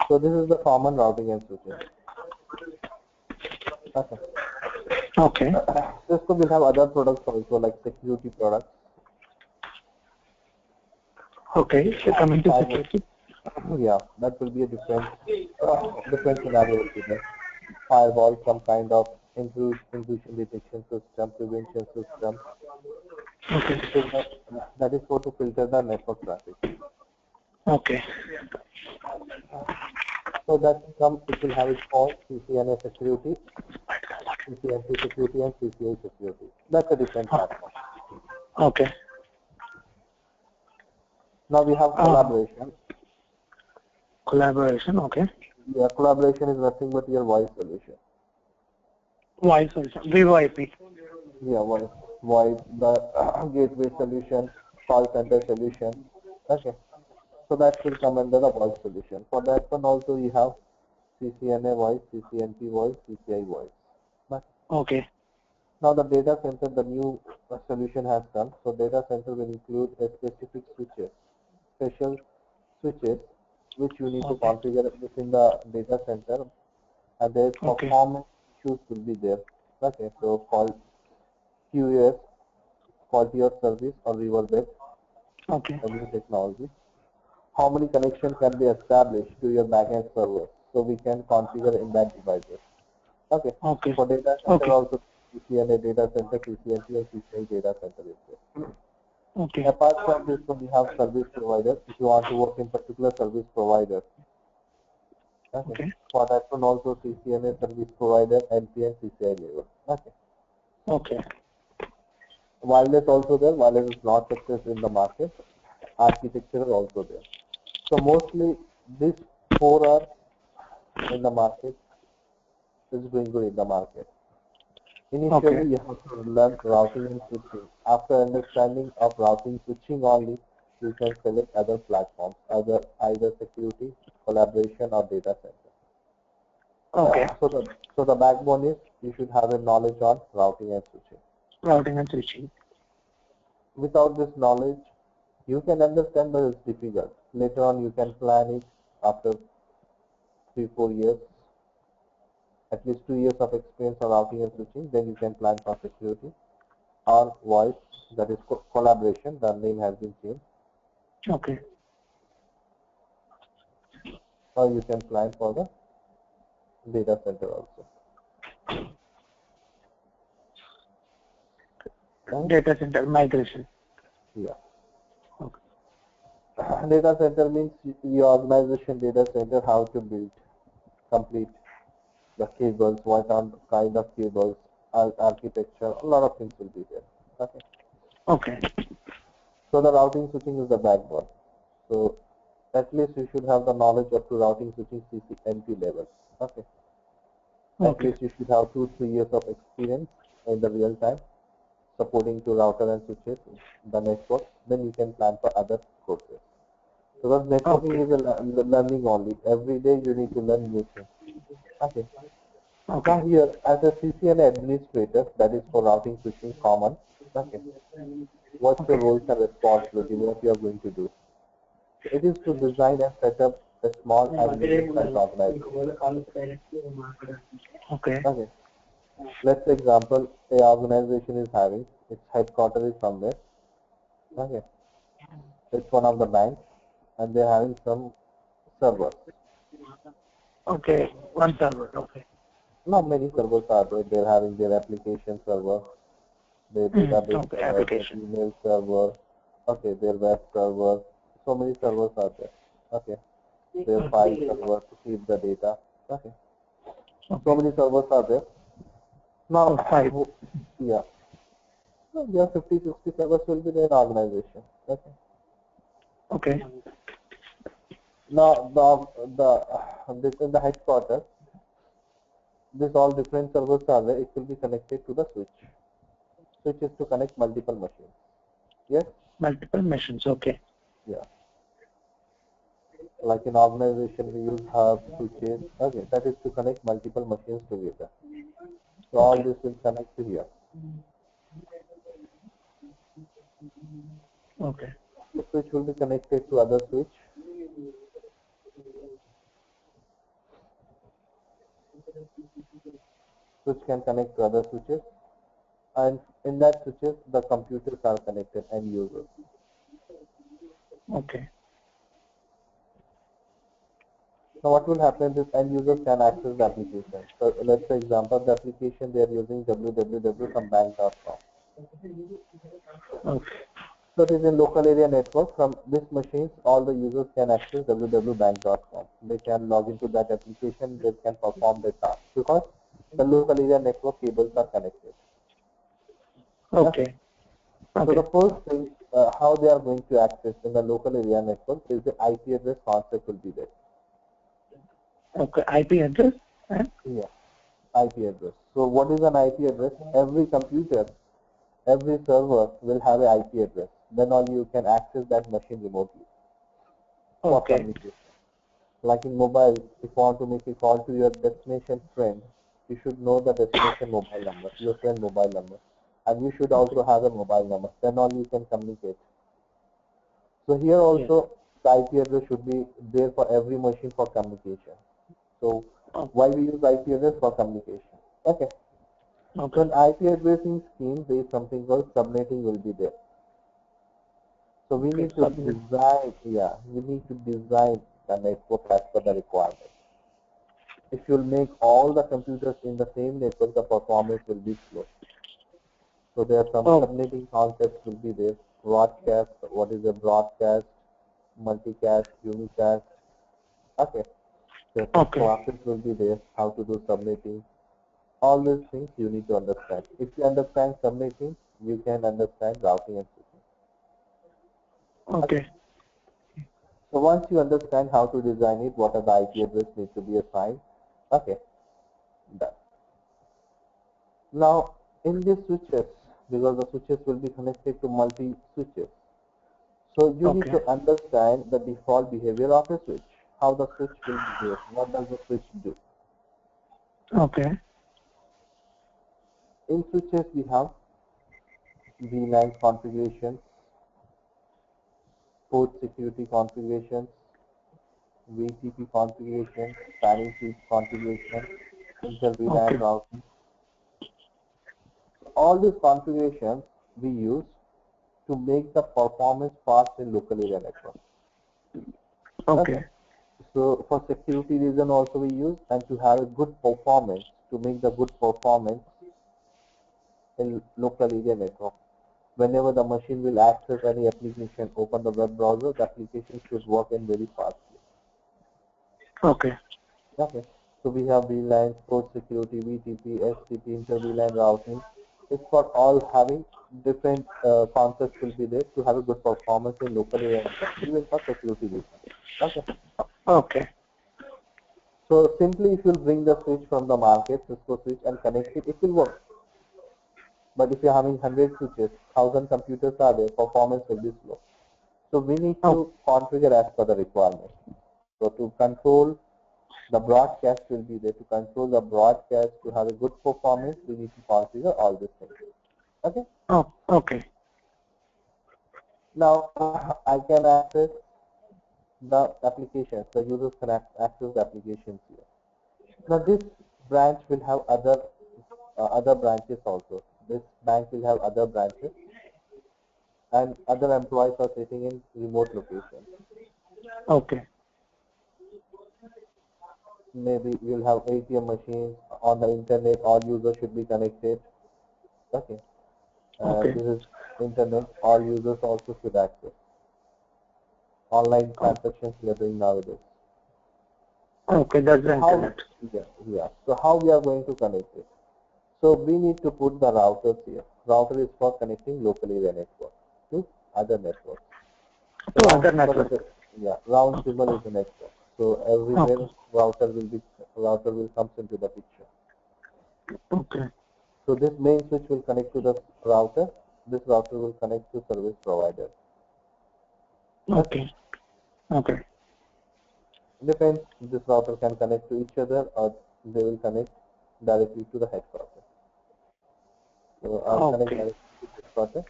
So this is the common routing and switching. Okay. Okay. Cisco will have other products also like security products. Okay. So coming to security. Yeah, that will be a different scenario with that. Firewall, some kind of intrusion detection system, prevention system. Okay. That is for to filter the network traffic. Okay. So that it will have its own CCNA security, CCNP security, and CCI security. That's a different platform. Okay. Now we have collaboration. Collaboration. Okay. Yeah, collaboration is nothing but your voice solution. Voice solution. VoIP. Yeah, voice, the gateway solution, call center solution. Okay. So that will come under the voice solution. For that one also we have CCNA voice, CCNP voice, CCI voice. But okay. Now the data center, the new solution has come. So data center will include a specific switches, special switches, which you need to configure within the data center, and their performance issues will be there. Okay, so called QoS, quality of service or riverbed. Okay. A new technology. How many connections can be established to your backend server? So we can configure in that devices. Okay. Okay. For data center also CCNA data center, CCNP and CCI data center is there. Okay. Apart from this one, we have service providers. If you want to work in particular service provider. Okay. For that one also CCNA service provider, NP and CCI level. Okay. Okay. Wireless also there. Wireless is not success in the market. Architecture is also there. So mostly these four are in the market. Is doing good in the market. Initially, you have to learn routing and switching. After understanding of routing switching only, you can select other platforms, either security, collaboration, or data center. Okay. So the backbone is you should have a knowledge on routing and switching. Routing and switching. Without this knowledge, you can understand, but it's difficult. Later on, you can plan it after 3-4 years. At least 2 years of experience on routing and switching, then you can plan for security or voice, that is collaboration. The name has been changed. Okay. Or you can plan for the data center also. Data center migration. Yeah. Okay. Data center means your organization data center, how to build, complete the cables, what kind of cables, architecture, a lot of things will be there. Okay. Okay. So the routing switching is the backbone. So at least you should have the knowledge up to routing switching CCNP level. Okay. At least you should have 2-3 years of experience in the real time supporting to router and switches, the network. Then you can plan for other courses. Because networking is a learning only. Every day you need to learn new things. Okay. Now here, as a CCNA administrator, that is for routing switching common. Okay. What's your roles and responsibility? What you are going to do? It is to design and set up a small and medium-sized organization. Okay. Okay. Let's example, a organization is having its headquarters is somewhere. Okay. It's one of the banks, and they're having some servers. Okay. One server. Okay. Not many servers are there. They're having their application server, their database server, their email server, okay, their web server. So many servers are there. Okay. Their file server to keep the data. Okay. So many servers are there. Now, yeah. So there are 50-60 servers will be there in organization. Okay. Okay. Now, this in the headquarters, this all different servers are there. It will be connected to the switch. Switch is to connect multiple machines. Yes? Multiple machines. Okay. Yeah. Like in organization, we use hubs, switches. Okay, that is to connect multiple machines together. So all this will connect to here. Okay. The switch will be connected to other switch. Switch can connect to other switches, and in that switches, the computers are connected and users. Okay. Now what will happen is end users can access the application. So let's say example, the application they are using www.bank.com. Okay. So it is in local area network. From this machines, all the users can access www.bank.com. They can log into that application. They can perform their task because the local area network cables are connected. Okay. So the Okay. first thing, how they are going to access in the local area network is the IP address concept will be there. Okay. IP address and Yeah, IP address. So what is an IP address? Every computer, every server will have an IP address. Then all you can access that machine remotely for okay. communication. Like in mobile, if you want to make a call to your destination friend, you should know the destination mobile number, your friend mobile number, and you should Okay. also have a mobile number. Then all you can communicate. So here Yes. also the IP address should be there for every machine for communication. So Oh, why we use IP address for communication? Okay. So okay. in IP addressing scheme, there is something called subnetting will be there. So we Okay. need to Submit. design, yeah, we need to design the network as per the requirement. If you'll make all the computers in the same network, the performance will be slow. So there are some Oh, subnetting concepts will be there. Broadcast, what is a broadcast, multicast, unicast. Okay. So some okay. classes will be there, how to do subnetting. All these things you need to understand. If you understand subnetting, you can understand routing and switching. Okay. Okay. So once you understand how to design it, what are the IP address need to be assigned, okay, done. Now in these switches, because the switches will be connected to multi switches, so you need Okay. to understand the default behavior of a switch, how the switch will behave, what does the switch do. Okay. In switches we have VLAN configurations, port security configurations, VTP configuration, spanning tree configuration, inter-VLAN Okay. routing. All these configurations we use to make the performance fast in local area network. Okay. Okay. So for security reason also we use, and to have a good performance, to make the good performance in local area network. Whenever the machine will access any application, open the web browser, the application should work in very fastly. Okay. Okay. So we have VLAN, port security, VTP, STP, inter-VLAN routing. It's for all having different concepts will be there to have a good performance in local area network, even for security reasons. Okay. Okay. So simply if you bring the switch from the market, Cisco switch, and connect it, it will work. But if you're having 100 switches, 1000 computers are there, performance will be slow. So we need Oh, to configure as per the requirement. So to control the broadcast will be there. To control the broadcast to have a good performance, we need to configure all these things. Okay. oh, okay. Now I can access the applications. The users can access the applications here. Now this branch will have other branches also. This bank will have other branches, and other employees are sitting in remote locations. Okay. Maybe you'll have ATM machines on the internet. All users should be connected. Okay, and Okay. this is internet. All users also should access online Oh, transactions we are doing nowadays. okay. That's So the how? internet. Yeah. So how we are going to connect it? So we need to put the routers here. Router is for connecting local area network to other networks. So To round other symbol network. is round Okay. symbol is Oh, the network. So okay. everywhere router will comes into the picture. Okay. So this main switch will connect to the router. This router will connect to service provider. Okay. Okay. Okay. Depends. This router can connect to each other or they will connect directly to the headquarters. So I'll connect Okay. directly to headquarters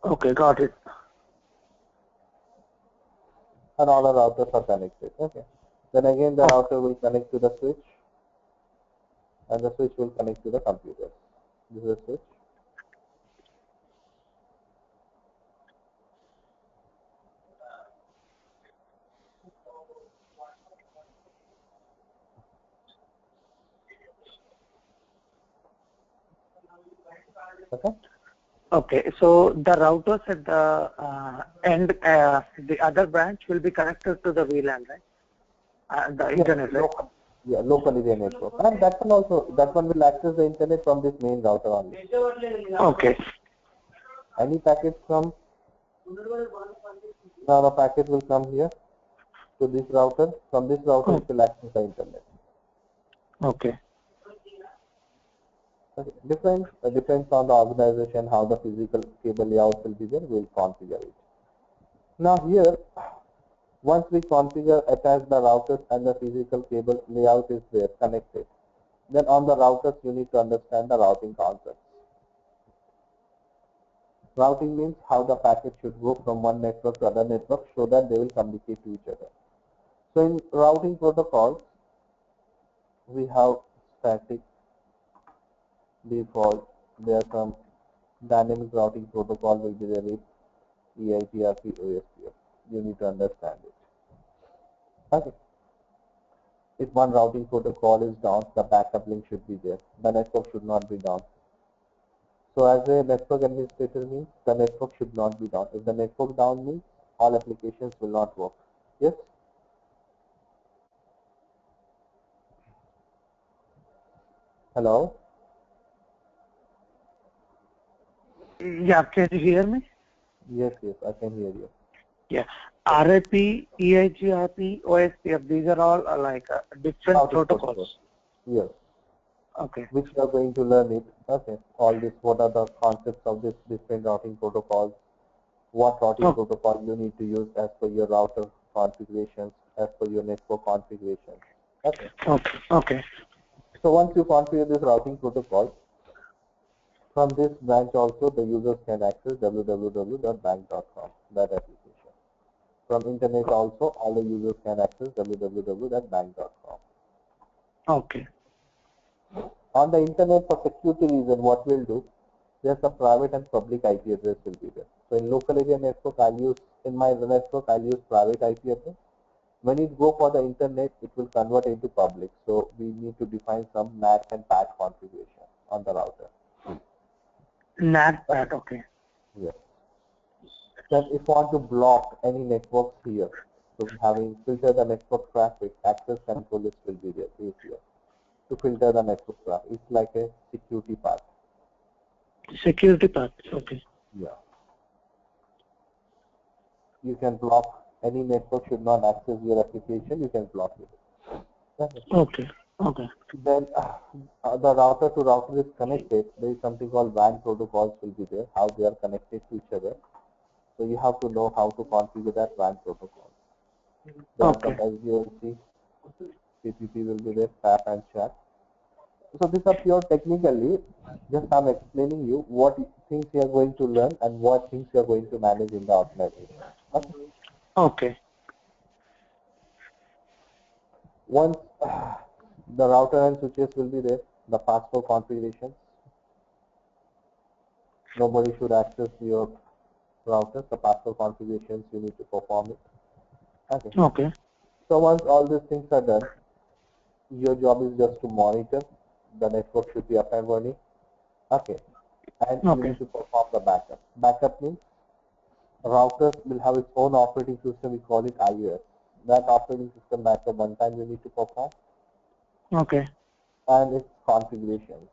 Okay. Got it. and all our routers are connected. Okay. Then again the router will connect to the switch, and the switch will connect to the computer. This is a switch. Okay. Okay. So the routers at the end, the other branch will be connected to the VLAN, right? The internet, right? Locally the network. And that one will access the internet from this main router only. Okay. Any packets from now the packet will come here to this router. From this router it will access the internet. Okay. Okay. Depends on the organization how the physical cable layout will be there. We will configure it. Now here, once we configure, attach the routers and the physical cable layout is there connected. Then on the routers you need to understand the routing concepts. Routing means how the packet should go from one network to other network so that they will communicate to each other. So in routing protocols, we have static, default, there are some dynamic routing protocol will be there with EIGRP, OSPF. You need to understand it. Okay. If one routing protocol is down, the backup link should be there. The network should not be down. So as a network administrator means the network should not be down. If the network down means all applications will not work. Yes? Hello? Yeah. Can you hear me? Yes, I can hear you. Yeah. RAP, EIGRP, OSPF, these are all different Routing protocols. Yes. Okay. Which you are going to learn it. Okay. All this, what are the concepts of this different routing protocols? What routing protocol you need to use as per your router configurations, as per your network configuration. Okay. Okay. Okay. So once you configure this routing protocol, from this branch also the users can access www.bank.com, that application. From internet also all the users can access www.bank.com. Okay. On the internet for security reason, what we'll do, there's a private and public IP address will be there. So in local area network, in my network, I'll use private IP address. When it go for the internet, it will convert into public. So we need to define some NAT and PAT configuration on the router. NAT, PAT, okay. Yes. Then if you want to block any networks here, so having filter the network traffic, access control list will be there here to filter the network traffic. It's like a security part. Security part, okay. Yeah. You can block any network should not access your application. You can block it. Okay. Okay. Then the router to router is connected. There is something called WAN protocols will be there. How they are connected to each other. So you have to know how to configure that WAN protocol. There are some SDLC, TCP will be there, PAP and chat. So these are pure technically. Just I'm explaining you what things you are going to learn and what things you are going to manage in the organization. Okay. Okay. Once the router and switches will be there, the password configurations. Nobody should access your routers. The password configurations you need to perform it. Okay. Okay. So once all these things are done, your job is just to monitor. The network should be up and running. Okay. And you need to perform the backup. Backup means routers will have its own operating system. We call it iOS. That operating system backup one time you need to perform. Okay. And its configurations.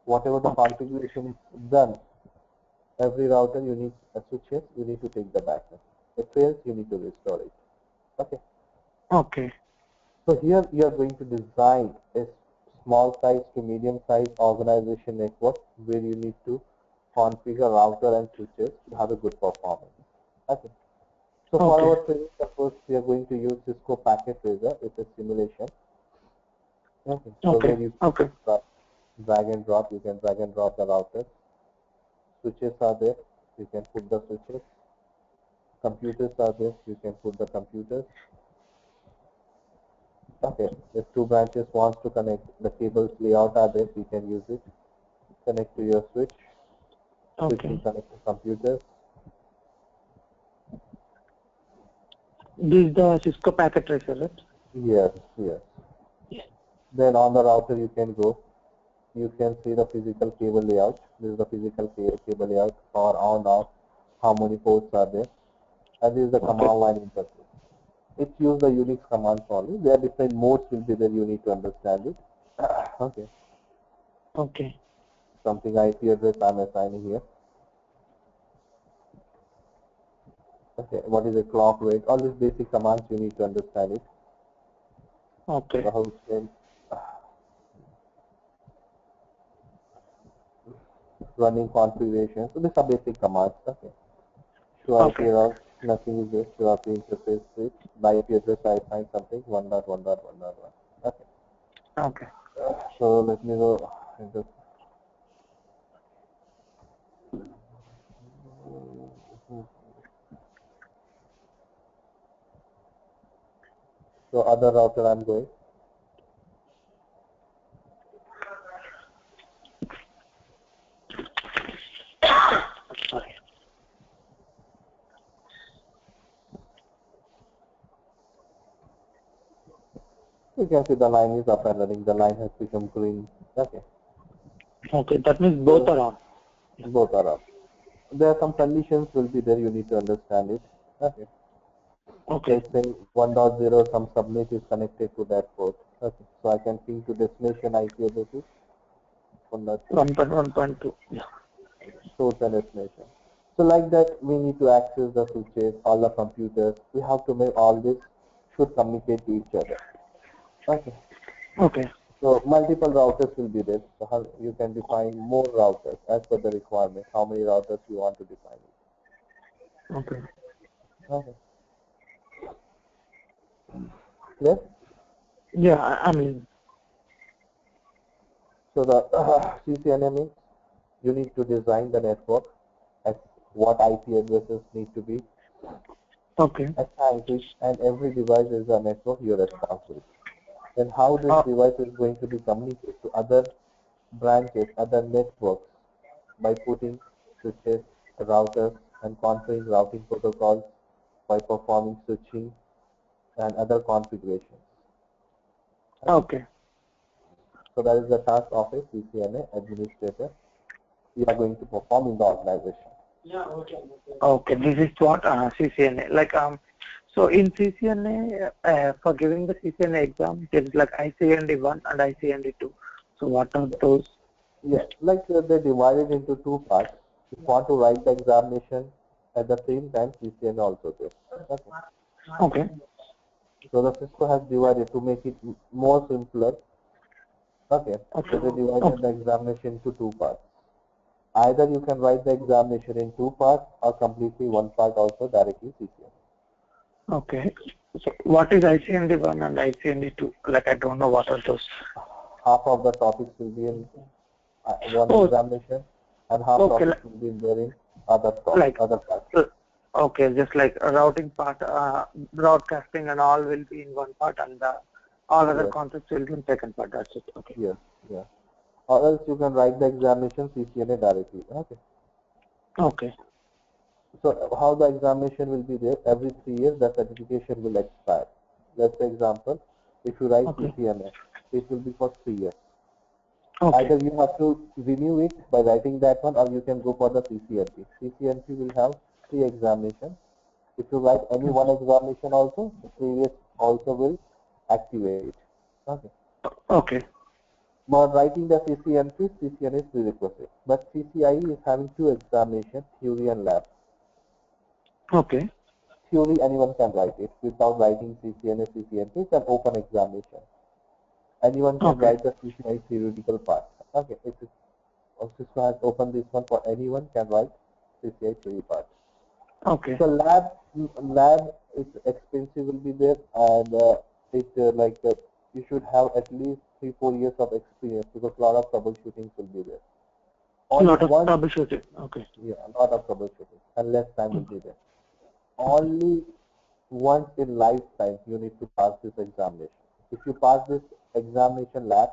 Whatever the configuration is done, every router you need switches, you need to take the backup. If it fails, you need to restore it. Okay. Okay. So here you are going to design a small size to medium size organization network where you need to configure router and switches to have a good performance. Okay. So for our training purpose, we are going to use Cisco Packet Tracer. It's a simulation. Okay. So where you can drag and drop, you can drag and drop the routers. Switches are there, you can put the switches. Computers are there, you can put the computers. Okay, if two branches wants to connect, the cables layout are there, you can use it. Connect to your switch. Switch will Okay. connect to computers. This is the Cisco packet tracer, right? Yes, yes. Yeah. Then on the router you can go. You can see the physical cable layout. This is the physical cable layout, or on off, how many ports are there. And this is the Okay. command line interface. It uses the Unix commands only. There are different modes will be there, you need to understand it. Okay. Okay. Something IP address I'm assigning here. Okay, what is the clock rate? All these basic commands you need to understand it. Okay. The host name, running configuration. So these are basic commands. Okay. Show IP Okay. route, nothing is there. Show IP interface switch. By IP address I find something 1.1.1.1. Okay. Okay. So let me go into so other router I'm going. Sorry. You can see the line is up and running. The line has become green. Okay. Okay. That means both So are on. Yeah. both are up. There are some conditions will be there. You need to understand it. Okay. Okay. Let's say 1.0 some subnet is connected to that port. Okay. So I can ping to destination IP addresses 1.0 1.1.2. Yeah. source and destination. So like that we need to access the switches, all the computers. We have to make all this should communicate to each other. Okay. Okay. So multiple routers will be there. So how you can define more routers as per the requirement. How many routers you want to define it. Okay. Okay. Clear? Yeah. I mean. So the CCNA means you need to design the network as what IP addresses need to be Okay. assigned to it, and every device is a network you're responsible. Then how this Oh. device is going to be communicated to other branches, other networks by putting switches, routers, and configuring routing protocols by performing switching and other configurations. Okay. Okay. So that is the task of a CCNA administrator you are going to perform in the organization. Okay. This is what CCNA so in CCNA for giving the CCNA exam there is like ICND1 and ICND2. So what are those? Yeah, like they divided into two parts. If you want to write the examination at the same time, CCNA also there. Okay. Okay. So the Cisco has divided to make it more simpler. Okay. So Okay. they divided Okay. the examination into two parts. Either you can write the examination in two parts or completely one part also directly CCNA. Okay. So what is ICND1 and ICND2? Like I don't know what are those. Half of the topics will be in one Oh, examination and half okay. topics will be in there in other Like, other parts. okay, just like a routing part, broadcasting and all will be in one part, and all other Yes, concepts will be in second part. That's it. Okay. yes, yeah. Or else you can write the examination CCNA directly. Okay. Okay. So how the examination will be there? Every 3 years the certification will expire. Let's say example, if you write Okay. CCNA, it will be for 3 years. Okay. Either you have to renew it by writing that one, or you can go for the CCNP. CCNP will have 3 examinations. If you write any one examination also, the previous also will activate it. Okay. Okay. But writing the CCNP, CCNA is prerequisite. But CCIE is having 2 examinations, theory and lab. Okay. Theory anyone can write it without writing CCNA, CCNP. It's an open examination. Anyone can Okay. write the CCIE theoretical part. Okay. If Cisco has opened this one for anyone can write CCIE theory part. Okay. So lab is expensive will be there, and you should have at least 3-4 years of experience because a lot of troubleshooting will be there. A Only lot of one, troubleshooting. Okay. yeah, a lot of troubleshooting and less time will be there. Only once in lifetime you need to pass this examination. If you pass this examination lab,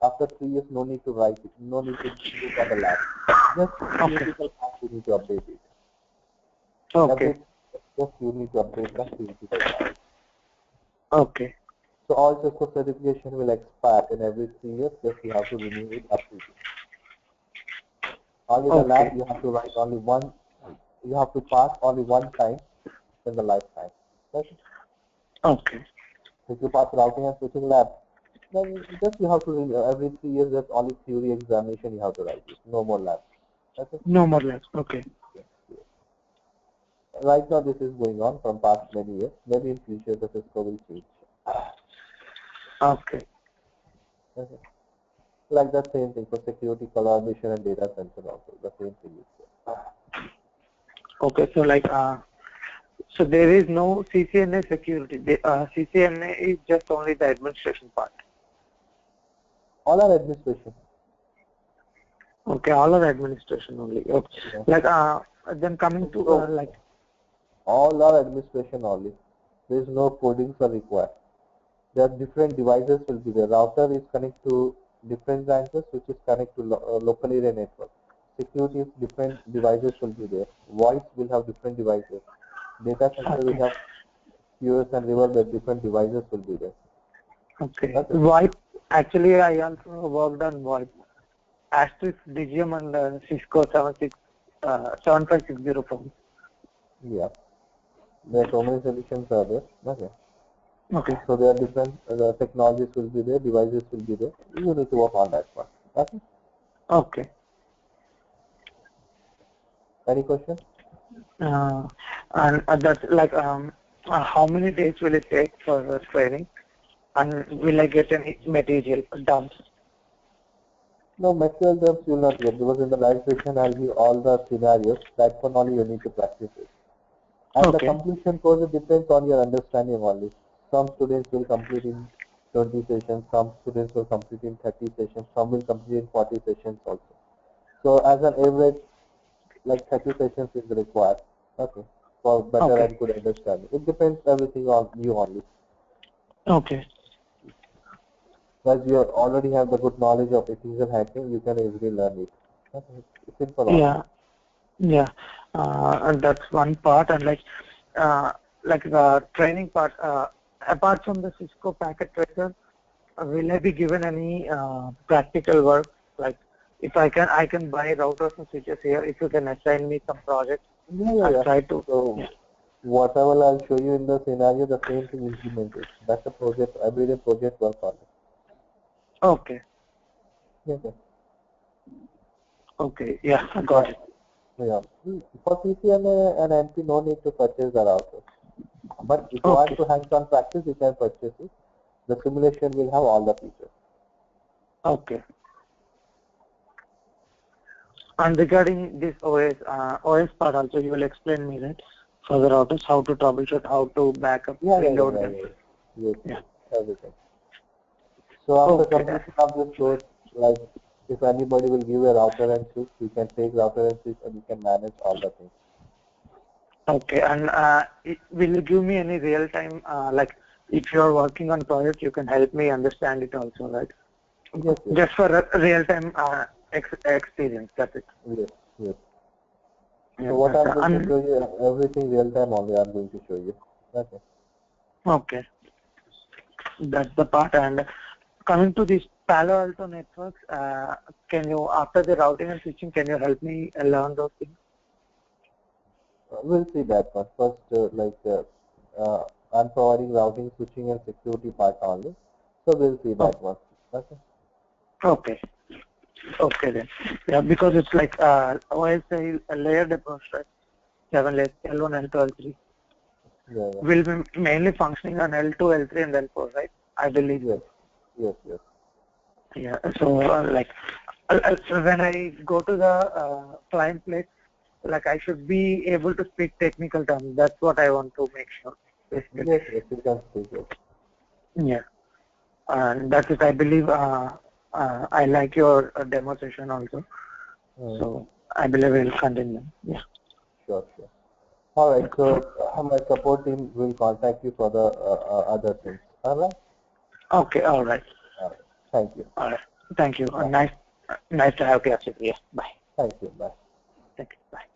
after 3 years, no need to write it, no need to do for the lab. Just Okay. theoretical part you need to update it. Okay. Just you need to update the theoretical part. Okay. So all Cisco certification will expire in every 3 years. Just you have to renew it, update it. Only the lab Okay. you have to write only one. You have to pass only one time in the lifetime. Okay? Okay. If you pass routing and switching lab, then just you have to every 3 years. Just only theory examination you have to write it. No more lab. Okay? No more labs. Okay. Right now this is going on from past many years. Maybe in future the Cisco will change. Okay. Okay. Like the same thing for security, collaboration, and data center also. The same thing is there. Okay. So so there is no CCNA security. CCNA is just only the administration part. All are administration. Okay, all are administration only. Okay. Yeah. Then coming to All are administration only. There is no codings are required. There are different devices will be there. Router is connect to different branches, which is connect to local area network. Security is different devices will be there. Voice will have different devices. Data center will okay. have QoS and riverbed, different devices will be there. Okay. Okay. VoIP. Actually, I also worked on VoIP. Asterisk, Digium, and Cisco 7560 phones. Yeah. There are so many solutions are there. Okay. Okay. So there are different technologies will be there, devices will be there. You need to work on that one. Okay. Okay. Any questions? And that's how many days will it take for the training? And will I get any material dumps? No, material terms you will not get because in the live session I'll give all the scenarios. That one only you need to practice it. And the Okay. completion course it depends on your understanding only. Some students will complete in 20 sessions, some students will complete in 30 sessions, some will complete in 40 sessions also. So as an average, like 30 sessions is required. Okay. For better Okay. and good understanding. It depends everything on you only. Okay. As you already have the good knowledge of ethical hacking, you can easily learn it. Okay. It's simple only. Yeah. Yeah. And that's one part. And the training part, apart from the Cisco packet tracer, will I be given any practical work? Like if I can buy routers and switches here. If you can assign me some projects, I'll try to. So Yeah. whatever I'll show you in the scenario, the same thing implemented. That's a project, everyday project work on it. Okay. Okay. Okay. Yeah, I got it. Yeah. For CCNA and NP, no need to purchase the router. But if you want to hands-on practice, you can purchase it. The simulation will have all the features. Okay. And regarding this OS part also, you will explain me, right? For the routers, how to troubleshoot, how to backup, reload them. Yes, everything. So after completion of this course, like if anybody will give a router and switch, you can take router and switch and you can manage all the things. Okay, and will you give me any real time, like if you are working on project, you can help me understand it also, right? Yes. Just for a real time experience, that's it. Yes. Yeah, So what I'm going to show you, everything real time only I'm going to show you. Okay. Okay. That's the part. And coming to this Palo Alto networks, can you, after the routing and switching, can you help me learn those things? We'll see that one. First, I'm providing routing, switching, and security part only. So we'll see that one. Okay. Okay. Okay then. Yeah, because it's like OS a layered approach, right? 7 layers, L1, L2, L3. Yeah. Will be mainly functioning on L2, L3, and L4, right? I believe. Yes. Yeah. So when I go to the client place, like I should be able to speak technical terms. That's what I want to make sure. Basically. Yes, you can speak it. Yeah. And that's it. I believe I like your demo session also. So I believe we'll continue. Yeah. Sure. All right. So my support team will contact you for the other things. All right. Okay, all right. All right. Thank you. All right. Thank you. Bye. Nice to have you. Yeah. Bye. Thank you. Bye. Thank you. Bye.